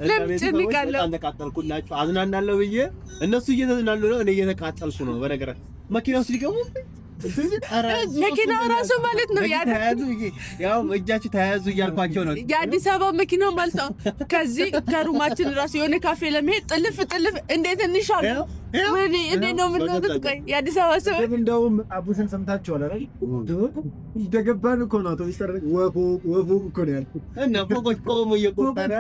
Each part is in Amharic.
ለምጭልቃለሁ አንተቃጠልኩላችሁ አዝናናለሁ ብዬ እነሱ እየተዝናኑ ነው እኔ እየተቃጠልኩ ነው በነገር መኪናው ሲገቡ መኪናው ራሱ ማለት ነው ያው እጃችሁ ተያዙ እያልኳቸው ነው የአዲስ አበባ መኪናው ማለት ነው ከዚህ ከሩማችን ራሱ የሆነ ካፌ ለመሄድ ጥልፍ እንዴት እንሻለው ወይኔ እንዴ ነው ምን ነው የአዲስ አበባ ሰው እንደውም አቡሽን ሰምታችኋል አይደል እንደገባን እኮ ነው ተወስተር ወፉ እኮ ነው ያልኩት እና ፎቆች ቆሞ እየቆጠረ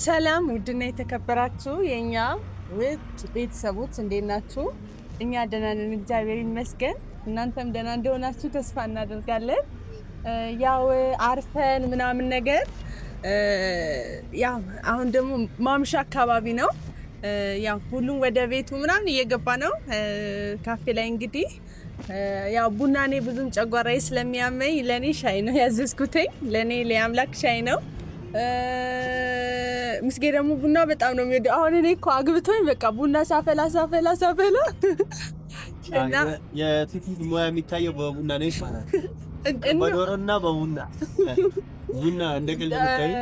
ሰላም ውድና የተከበራችሁ የኛ ውድ ቤተሰቦች እንዴት ናችሁ? እኛ ደህና ነን እግዚአብሔር ይመስገን። እናንተም ደህና እንደሆናችሁ ተስፋ እናደርጋለን። ያው አርፈን ምናምን ነገር ያው አሁን ደግሞ ማምሻ አካባቢ ነው። ያው ሁሉም ወደ ቤቱ ምናምን እየገባ ነው። ካፌ ላይ እንግዲህ ያው ቡና እኔ ብዙም ጨጓራዬ ስለሚያመኝ ለኔ ሻይ ነው ያዘዝኩትኝ። ለኔ ለአምላክ ሻይ ነው። ምስጌ ደግሞ ቡና በጣም ነው የሚወደው። አሁን እኔ እኮ አግብቶኝ በቃ ቡና ሳፈላ እና የቲቲት ሙያ የሚታየው በቡና ነው ይባላል። በዶሮና በቡና ቡና እንደቀልድ የምታይ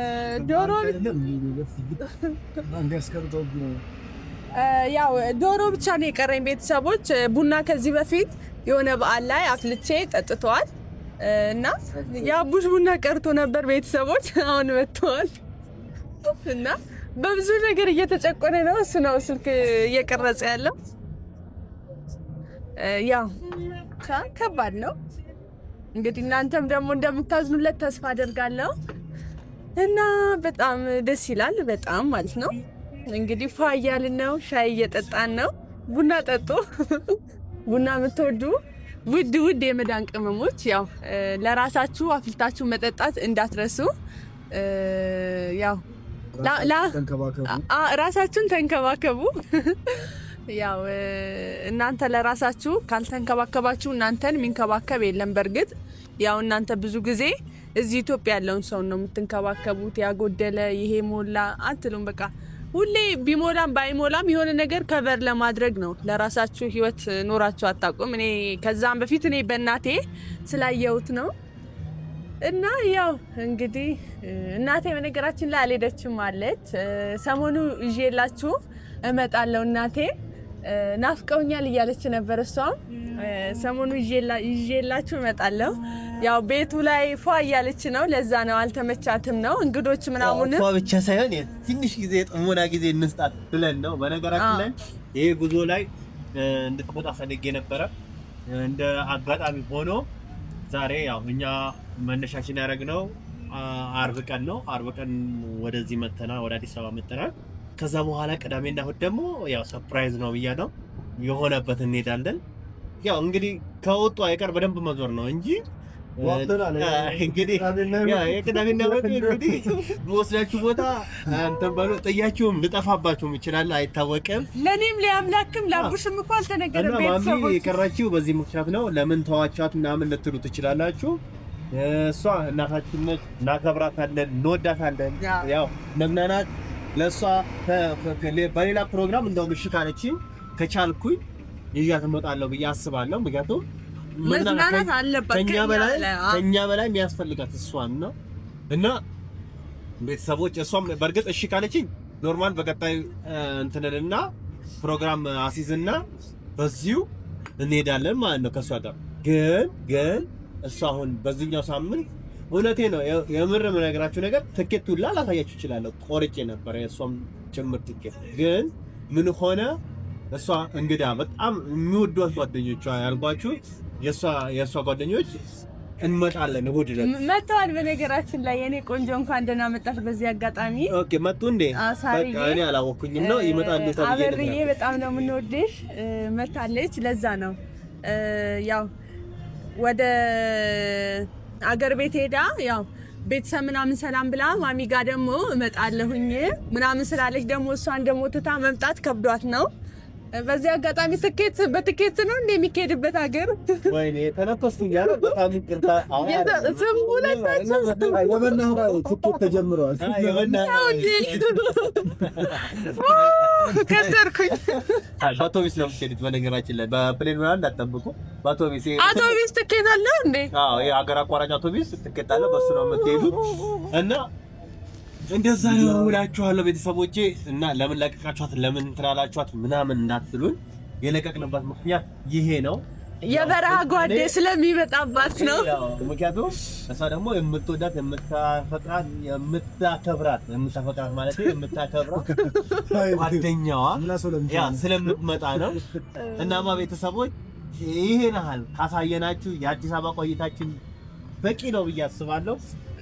ዶሮ ያው ዶሮ ብቻ ነው የቀረኝ ቤተሰቦች። ቡና ከዚህ በፊት የሆነ በዓል ላይ አፍልቼ ጠጥተዋል እና ያቡሽ ቡና ቀርቶ ነበር ቤተሰቦች። አሁን መጥቷል እና በብዙ ነገር እየተጨቆነ ነው። እሱ ነው ስልክ እየቀረጸ ያለው። ያው ከባድ ነው እንግዲህ እናንተም ደግሞ እንደምታዝኑለት ተስፋ አደርጋለሁ እና በጣም ደስ ይላል በጣም ማለት ነው። እንግዲህ ፋያልን ነው ሻይ እየጠጣን ነው። ቡና ጠጡ። ቡና የምትወዱ ውድ የመዳን ቅመሞች ያው ለራሳችሁ አፍልታችሁ መጠጣት እንዳትረሱ። ያው ራሳችሁን ተንከባከቡ። ያው እናንተ ለራሳችሁ ካልተንከባከባችሁ እናንተን የሚንከባከብ የለም። በርግጥ ያው እናንተ ብዙ ጊዜ እዚህ ኢትዮጵያ ያለውን ሰው ነው የምትንከባከቡት። ያጎደለ ይሄ ሞላ አትሉም። በቃ ሁሌ ቢሞላም ባይሞላም የሆነ ነገር ከቨር ለማድረግ ነው። ለራሳችሁ ህይወት ኖራችሁ አታውቁም። እኔ ከዛም በፊት እኔ በእናቴ ስላየሁት ነው። እና ያው እንግዲህ እናቴ በነገራችን ላይ አልሄደችም አለች። ሰሞኑ ይዤላችሁ እመጣለሁ እናቴ ናፍቀውኛል እያለች ነበር። እሷም ሰሞኑ ይዤላችሁ እመጣለሁ። ያው ቤቱ ላይ ፏ እያለች ነው። ለዛ ነው አልተመቻትም ነው እንግዶች ምናምን ፏ ብቻ ሳይሆን ትንሽ ጊዜ ጥሞና ጊዜ እንስጣት ብለን ነው። በነገራችን ላይ ይሄ ጉዞ ላይ እንድትመጣ ፈልጌ ነበረ። እንደ አጋጣሚ ሆኖ ዛሬ ያው እኛ መነሻችን ያደረግነው አርብ ቀን ነው። አርብ ቀን ወደዚህ መተናል፣ ወደ አዲስ አበባ መተናል። ከዛ በኋላ ቅዳሜና እሑድ ደግሞ ያው ሰርፕራይዝ ነው ብያለሁ የሆነበት እንሄዳለን። ያው እንግዲህ ከወጡ አይቀር በደንብ መዞር ነው እንጂ እንግዲህ የቅዳሜና እሑድ እንግዲህ በወስዳችሁ ቦታ አንተም ባሉ ጥያችሁም ልጠፋባችሁም ይችላል አይታወቅም። ለኔም ለአምላክም ላቡሽም እኮ አልተነገረም። ቤተሰቦች ማሚ የቀራችሁ በዚህ ምክንያት ነው። ለምን ተዋቻት ምናምን ልትሉ ትችላላችሁ። እሷ እናታችን ነች፣ እናከብራታለን፣ እንወዳታለን። ያው ነግናናት ለሷ በሌላ ፕሮግራም እንደው ምሽት አለችኝ ከቻልኩኝ ይያት እመጣለሁ ብዬ አስባለሁ። ምክንያቱም መዝናናት አለባት ከኛ በላይ የሚያስፈልጋት እሷን ነው። እና ቤተሰቦች እሷም በርግጥ እሺ ካለችኝ ኖርማል በቀጣይ እንትንልና ፕሮግራም አሲዝና በዚሁ እንሄዳለን ማለት ነው ከሷ ጋር። ግን እሷ አሁን በዚህኛው ሳምንት እውነቴ ነው የምር የምነግራችሁ ነገር ትኬት ሁላ ላሳያችሁ እችላለሁ። ቆርጬ ነበር የእሷም ጭምር ትኬት። ግን ምን ሆነ እሷ እንግዳ በጣም የሚወዷት ጓደኞቿ ያልኳችሁ የእሷ ጓደኞች እንመጣለን እሑድ ዕለት መጥተዋል። በነገራችን ላይ የኔ ቆንጆ እንኳን ደህና መጣሽ። በዚህ አጋጣሚ ኦኬ መጡ እንዴ? በቃ እኔ አላወኩኝም ነው ይመጣሉ ተብዬ ነው። አበርዬ በጣም ነው የምንወድሽ መታለች። ለዛ ነው ያው ወደ አገር ቤት ሄዳ ያው ቤተሰብ ምናምን ሰላም ብላ ማሚ ጋር ደግሞ እመጣለሁኝ ምናምን ስላለች ደግሞ እሷን ደግሞ ትታ መምጣት ከብዷት ነው። በዚህ አጋጣሚ ስኬት በትኬት ነው እንደሚካሄድበት ሀገር ወይኔ ተነፈስኩኝ ያለ በጣም ይቅርታ። ዝም ብላችሁ የበናው ትኬት ተጀምሯል። ከሰርኩኝ። በአውቶቢስ ነው የምትሄዱት? በነገራችን ላይ በፕሌን ምናምን እንዳትጠብቁ። አውቶቢስ ትኬት አለ እንዴ? አዎ የሀገር አቋራጭ አውቶቢስ ትኬት አለ። በሱ ነው የምትሄዱት እና እንደዛ ነው እላችኋለሁ ቤተሰቦቼ። እና ለምን ለቀቃችኋት ለምን ትላላችኋት ምናምን እንዳትሉን፣ የለቀቅንበት ምክንያት ይሄ ነው። የበረሃ ጓዴ ስለሚመጣባት ነው። ምክንያቱም እሷ ደግሞ የምትወዳት የምታከብራት ማለት የምታከብራት ጓደኛዋ ስለምትመጣ እናማ ቤተሰቦች ይሄን ያህል ካሳየናችሁ የአዲስ አበባ ቆይታችን በቂ ነው ብዬ አስባለሁ።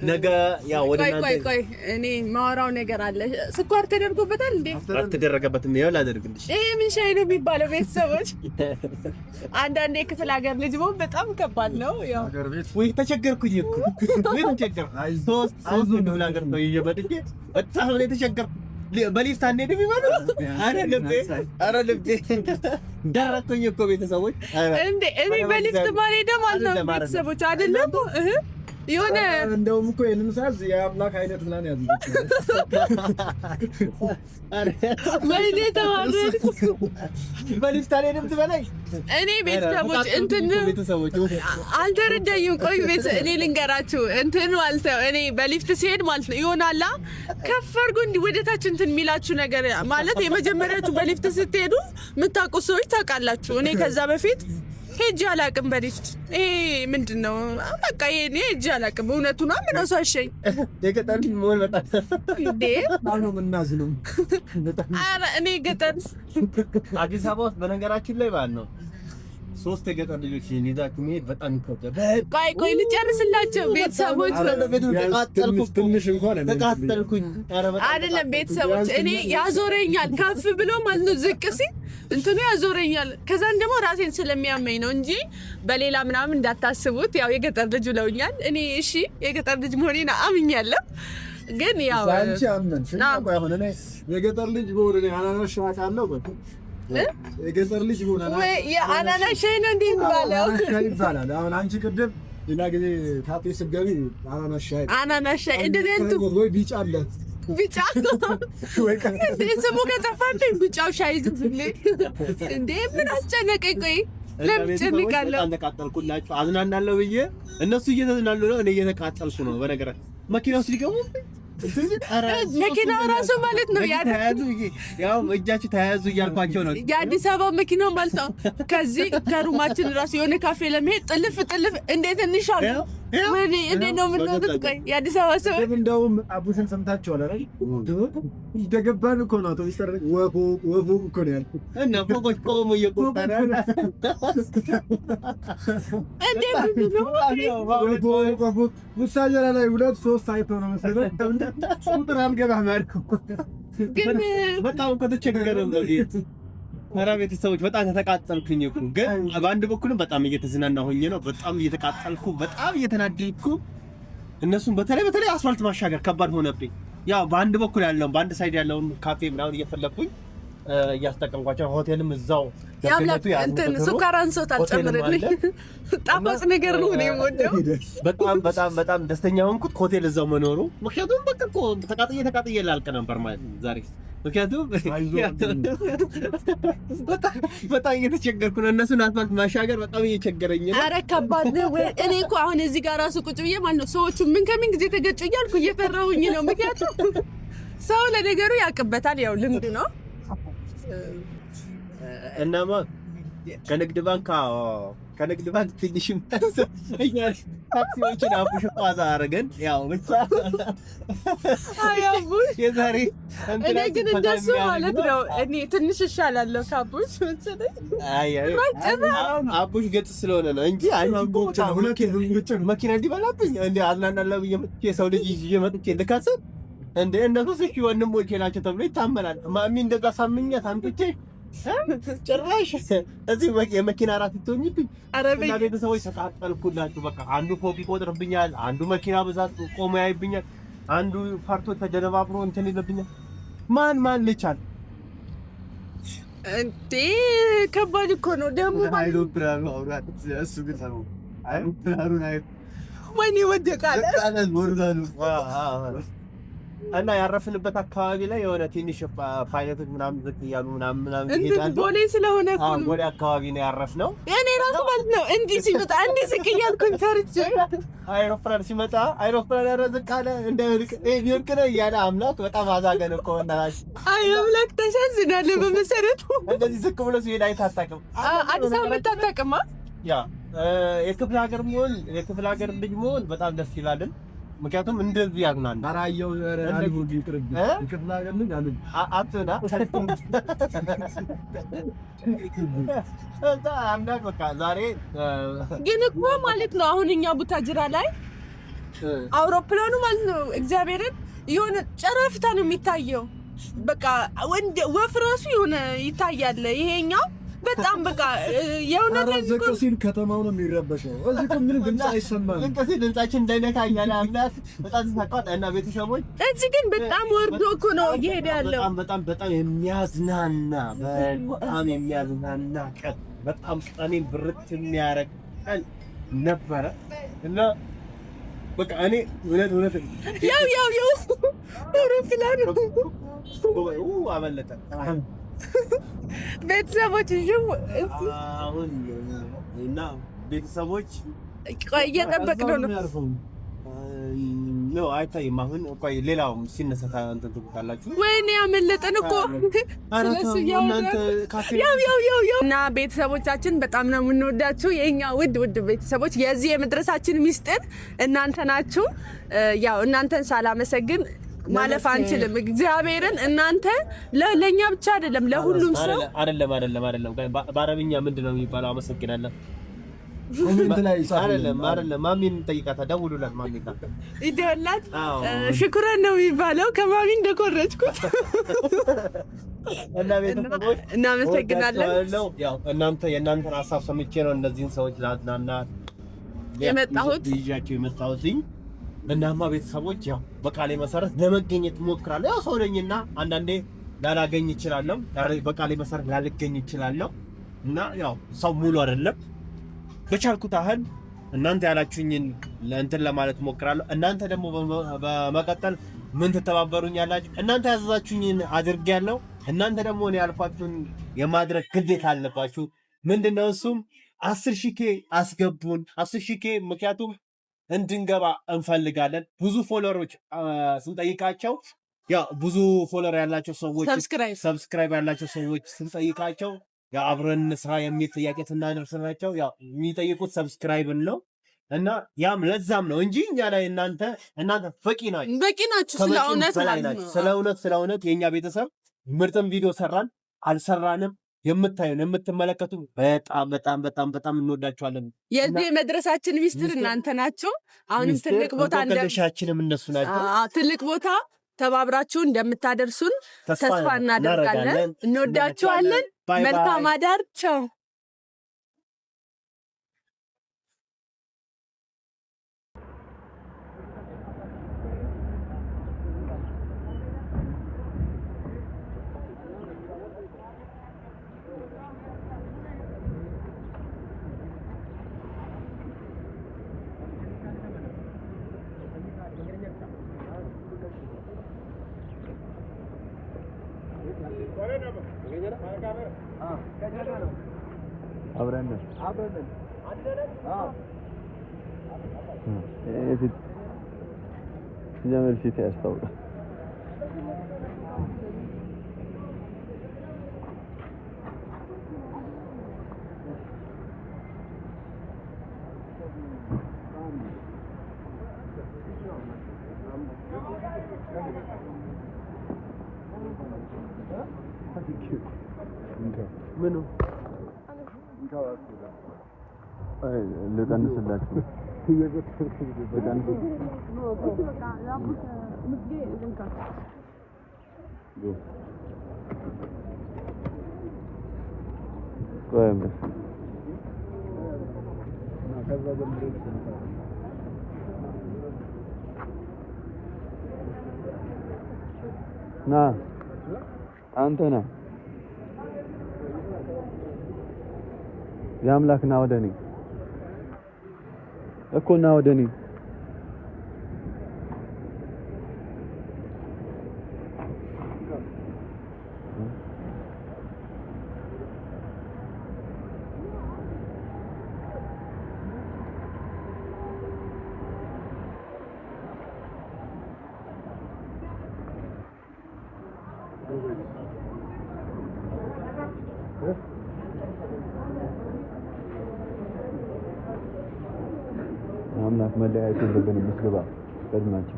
ነገ ያው ወደ እናንተ ቆይ እኔ ማወራው ነገር አለ። ስኳር ተደርጎበታል እንዴ? አልተደረገበትም። ይኸው ላደርግልሽ። ይሄ ምን ሻይ ነው የሚባለው? ቤተሰቦች አንዳንዴ ክፍለ ሀገር ልጅ መሆን በጣም ከባድ ነው። ያው ሀገር ቤት ወይ ተቸገርኩኝ እኮ ምን ተቸገርኩ። ሶስት ክፍለ ሀገር ነው እየመጥቼ በጣም ነው የተቸገርኩ። በሊስት አንዴ ቢባሉ አረ ልቤ ዳራቶኝ እኮ ቤተሰቦች እንዴ እኔ በሊስት ማለት ነው ቤተሰቦች አይደለም የሆነ እንደውም እኮ የለም ሳዝ የአምላክ አይነት ምናምን ያዝልኝ ወይኔ ተዋረድኩ። በሊስት አልሄድም ትበላይ እኔ ቤተሰቦች አልተረዳኝም። ቆይ እኔ ልንገራችሁ እንትን ማለት ነው። እኔ በሊፍት ሲሄድ ማለት ነው ይሆናላ ከፍ አድርጎ እንዲህ ወደታች እንትን የሚላችሁ ነገር ማለት የመጀመሪያችሁ በሊፍት ስትሄዱ የምታውቁ ሰዎች ታውቃላችሁ። እኔ ከዛ በፊት ሄጄ አላውቅም በሊፍት። ይሄ ምንድን ነው? በቃ እኔ ሄጄ አላውቅም። እውነቱ ነው። ምን አሳሸኝ የገጠር መሆን በጣም እንዴ ነው የምናዝነው። ኧረ እኔ ገጠር አዲስ አበባ ውስጥ በነገራችን ላይ ማለት ነው 3 የገጠር ልጆችን ይዛችሁ መሄድ በጣም ይከብዳል። ቆይ ልጨርስላቸው ቤተሰቦች። ትንሽ እንኳን ተቃጠልኩኝ አይደለም ቤተሰቦች። እኔ ያዞረኛል ከፍ ብሎ ማለት ነው ዝቅ ሲል እንትኑ ያዞረኛል። ከዛን ደግሞ ራሴን ስለሚያመኝ ነው እንጂ በሌላ ምናምን እንዳታስቡት። ያው የገጠር ልጅ ብለውኛል። እኔ እሺ የገጠር ልጅ መሆኔን አምኛለሁ። ግን ያው አንቺ አመንሽ አሁን እኔ የገጠር ልጅ በሆነ አናናሽ አውቃለሁ። የገጠር ልጅ በሆነ የአናናሽ ሻይ ነው እንዴ የሚባለው? ይባላል። አሁን አንቺ ቅድም ሌላ ጊዜ ካፌ ስትገቢ አናናሽ ሻይ እንደዚህ ወይ ቢጫ አለ ቢጫ ስሙ ከጠፋብኝ ቢጫው ሻይ ዝብልኝ እንዴ ምን አስጨነቀኝ? ቆይ ለምን ጨንቃለሁ? አንተቃጠልኩላችሁ አዝናናለሁ ብዬ እነሱ እየተዝናኑ ነው፣ እኔ እየተቃጠልኩ ነው። በነገራችን መኪና ውስጥ ሊገቡ መኪናው ራሱ ማለት ነው ያው እጃችሁ ተያያዙ እያልኳቸው ነው። የአዲስ አበባ መኪናው ማለት ነው። ከዚህ ከሩማችን ራሱ የሆነ ካፌ ለመሄድ ጥልፍ እንዴት እንሻል ወይኔ እንዴት ነው የምንወጡት? ቆይ የአዲስ አበባ ሰው እንደውም አቡሽን ሰምታችኋል አይደል? እንደገባን እኮ ነው አውቶቡስ ተረክ ወፎ እኮ ነው ያልኩት እና ፎቆች ቆሞ እየቆጠረ እንዴ ወፎ ሙሳጀራ ላይ 2-3 ሳይቶ ነው መሰለኝ ቁጥር አልገባም አልኩ። ግን በጣም ከተቸገረ ነው ዲት ኧረ ቤተሰቦች በጣም ተቃጠልኩኝ እኮ። ግን በአንድ በኩልም በጣም እየተዝናናሁኝ ነው። በጣም እየተቃጠልኩ በጣም እየተናደድኩ እነሱን በተለይ አስፋልት ማሻገር ከባድ ሆነብኝ። ያው በአንድ በኩል ያለውን በአንድ ሳይድ ያለውን ካፌ ምናምን እየፈለኩኝ እያስጠቀምኳቸው ሆቴልም እዛው ያብላክ እንትን ሱካር አንሶት አልጨምርልኝ ጣፋጭ ነገር ነው እኔ የምወደው። በጣም ደስተኛ ሆንኩት ሆቴል እዛው መኖሩ። ምክንያቱም በቃ እኮ ተቃጥዬ ላልቅ ነበር ማለት ዛሬ። ምክንያቱም በጣም እየተቸገርኩ ነው። እነሱን አስፋልት ማሻገር በጣም እየቸገረኝ ነው። ኧረ ከባድ ነው። እኔ እኮ አሁን እዚህ ጋር ራሱ ቁጭ ብዬ ማለት ነው ሰዎቹ ምን ከምን ጊዜ ተገጩ እያልኩ እየፈራሁኝ ነው። ምክንያቱም ሰው ለነገሩ ያውቅበታል፣ ያው ልምድ ነው። እናማ ከንግድ ባንክ ትንሽም ታክሲዎችን አቡሽ ቋዛ አደረገን። ያው ብቻ የዛሬ እኔ ግን እንደሱ ማለት ነው እኔ ትንሽ እሻላለሁ ከአቡሽ መሰለኝ። አቡሽ ገጽ ስለሆነ ነው እንጂ መኪና እንዲበላብኝ እንደ አዝናናለሁ ብዬ መጥቼ የሰው ልጅ ይዤ መጥቼ ልካስብ እንደ እነሱ እሺ ወንድሞቼ ናቸው ተብሎ ይታመናል። ማሚ እንደዛ ሳምኛት አንጥቼ ጭራሽ እዚህ የመኪና ራት ትሆኝብኝ። እና ቤተሰቦች ተቃጠልኩላችሁ። በቃ አንዱ ፎቅ ይቆጥርብኛል፣ አንዱ መኪና ብዛት ቆሞ ያይብኛል፣ አንዱ ፓርቶ ተጀነባብሮ እንትን ይለብኛል። ማን ልቻል እንዴ ከባድ እኮ ነው ደግሞ አይሮፕላኑ አውራት እሱ ግን ነው አይሮፕላኑን አይ ወይኔ ወደቃለ እና ያረፍንበት አካባቢ ላይ የሆነ ትንሽ ፓይለቶች ምናምን ዝቅ እያሉ ምናምን ይሄዳሉ። ቦሌ ስለሆነ እኮ ነው ቦሌ አካባቢ ነው ያረፍነው። እኔ ራሱ ማለት ነው እንዲህ ሲመጣ እንዲህ ዝቅ እያልኩኝ ፈርቼ አይሮፕላን ሲመጣ አይሮፕላን ያረዝቅ አለ ቢወርቅ ነው እያለ አምላክ በጣም አዛገን እኮ እናሽ። አይ አምላክ ተሳዝናለ። በመሰረቱ እንደዚህ ዝቅ ብሎ ሲሄድ አይታጣቅም። አዲስ አበባ የምታጣቅማ ያ የክፍለ ሀገር ልጅ መሆን በጣም ደስ ይላልን። ምክንያቱም እንደዚህ ያዝናል። አራየው አልቦ ይቅርብ ይክፍላ ገን ያለ አጥና አምላክ በቃ ዛሬ ግን እኮ ማለት ነው አሁን እኛ ቡታጅራ ላይ አውሮፕላኑ ማለት ነው እግዚአብሔርን የሆነ ጨረፍታ ነው የሚታየው። በቃ ወፍ ራሱ የሆነ ይታያል። ይሄኛው በጣም በቃ የእውነት ዘቅ ሲል ከተማው ነው የሚረበሸው። እዚህ እኮ ምንም ድምፅ አይሰማም። ዝቅ ሲል ድምጻችን እንዳይነካ እያለ አምላክ በጣም ተሳቋት እና ቤተሰቦች እዚህ ግን በጣም ወርዶ እኮ ነው እየሄደ ያለው። በጣም የሚያዝናና ቀን በጣም እኔን ብርት የሚያረግ ቀን ነበረ እና በቃ እኔ እውነት ያው አውሮፕላኑ አመለጠ። ቤተሰቦች አሁን እና ቤተሰቦች እየጠበቅነው ነው አይታይም። አሁን ቆይ ሌላው ሲነሳ እንትን ትሉታላችሁ። ወይኔ ያመለጠን እኮ ያው እና ቤተሰቦቻችን በጣም ነው የምንወዳችሁ የኛ ውድ ቤተሰቦች። የዚህ የመድረሳችን ሚስጥር እናንተ ናችሁ። ያው እናንተን ሳላመሰግን ማለፍ አንችልም። እግዚአብሔርን እናንተ ለኛ ብቻ አይደለም ለሁሉም ሰው አይደለም። በአረብኛ ምንድነው የሚባለው? አመሰግናለሁ ኮሜንት ላይ አይደለም ማሚን ጠይቃታ፣ ደውሉላት ማሚ ጋር ይደውላት። ሽኩራን ነው የሚባለው ከማሚ እንደኮረጅኩት እና ቤተሰቦች እናመሰግናለን። ያው የእናንተን ሀሳብ ሰምቼ ነው እነዚህን ሰዎች ላዝናና የመጣሁት። እናማ ቤተሰቦች ያው በቃሌ መሰረት ለመገኘት እሞክራለሁ። ያው ሰው ነኝና አንዳንዴ ላላገኝ እችላለሁ፣ በቃሌ መሰረት ላልገኝ እችላለሁ እና ያው ሰው ሙሉ አይደለም። በቻልኩት ያህል እናንተ ያላችሁኝን ለእንትን ለማለት እሞክራለሁ። እናንተ ደግሞ በመቀጠል ምን ትተባበሩኛላችሁ? እናንተ ያዘዛችሁኝን አድርጌያለሁ። እናንተ ደግሞ እኔ ያልኳችሁን የማድረግ ግዴታ አለባችሁ። ምንድነው እሱም 10,000 አስገቡን። 10,000 ምክንያቱም እንድንገባ እንፈልጋለን። ብዙ ፎሎወሮች ስንጠይቃቸው ያው ብዙ ፎሎወር ያላቸው ሰዎች ሰብስክራይብ ያላቸው ሰዎች ስንጠይቃቸው ያው አብረን ስራ የሚል ጥያቄ ስናደርስላቸው ያው የሚጠይቁት ሰብስክራይብን ነው እና ያም ለዛም ነው እንጂ እኛ ላይ እናንተ በቂ ናችሁ። ስለ እውነት የኛ ቤተሰብ ምርጥም ቪዲዮ ሰራን አልሰራንም የምታዩን የምትመለከቱ በጣም እንወዳችኋለን። የዚህ መድረሳችን ሚስጥር እናንተ ናችሁ። አሁንም ትልቅ ቦታ እንደሻችንም እነሱ ናቸው። ትልቅ ቦታ ተባብራችሁ እንደምታደርሱን ተስፋ እናደርጋለን። እንወዳችኋለን። መልካም አዳር። ቻው። አብረን ጀመር ፊት ያስታውቃል። ምኑ ልቀንስላችሁ ና አንተ ነህ የአምላክና ወደኔ እኮና ወደኔ አምላክ መለያየት የለብንም። መስገባ ቀድማችሁ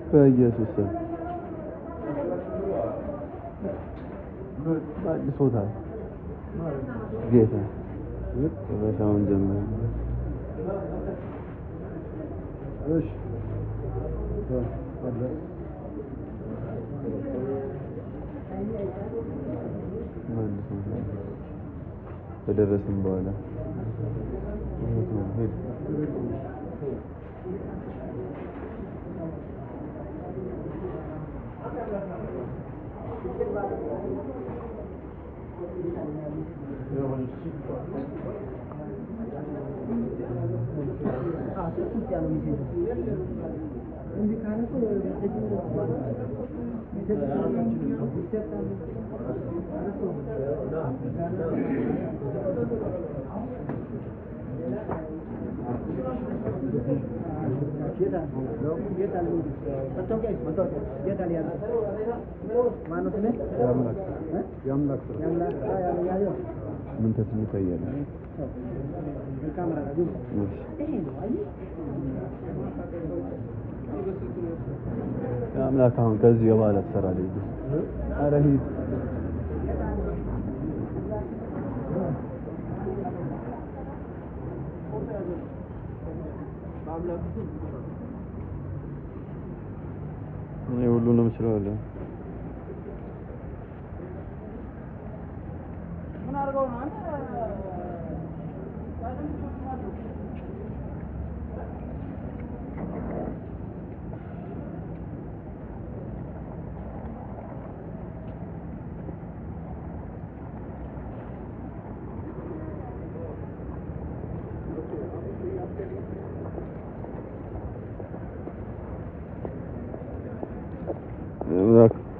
በኢየሱስ ስም ባልሶታል ጌታ በሻውን ጀምሮ እሺ ከደረስን በኋላ ምን ተስኖ ታያለ አምላክ አሁን ከዚህ በኋላ ትሰራለህ። ኧረ ሂድ እኔ ሁሉንም እችላለሁ። ምን አድርገው ነው አንተ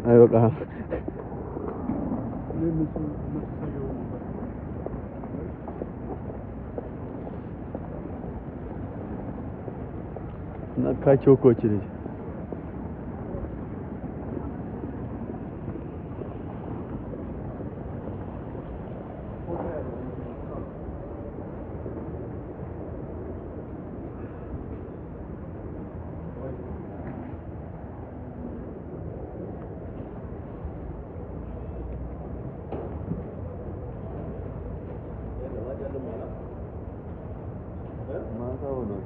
አይበቃም። ነካቸው እኮ እቺ ልጅ ማታው ነው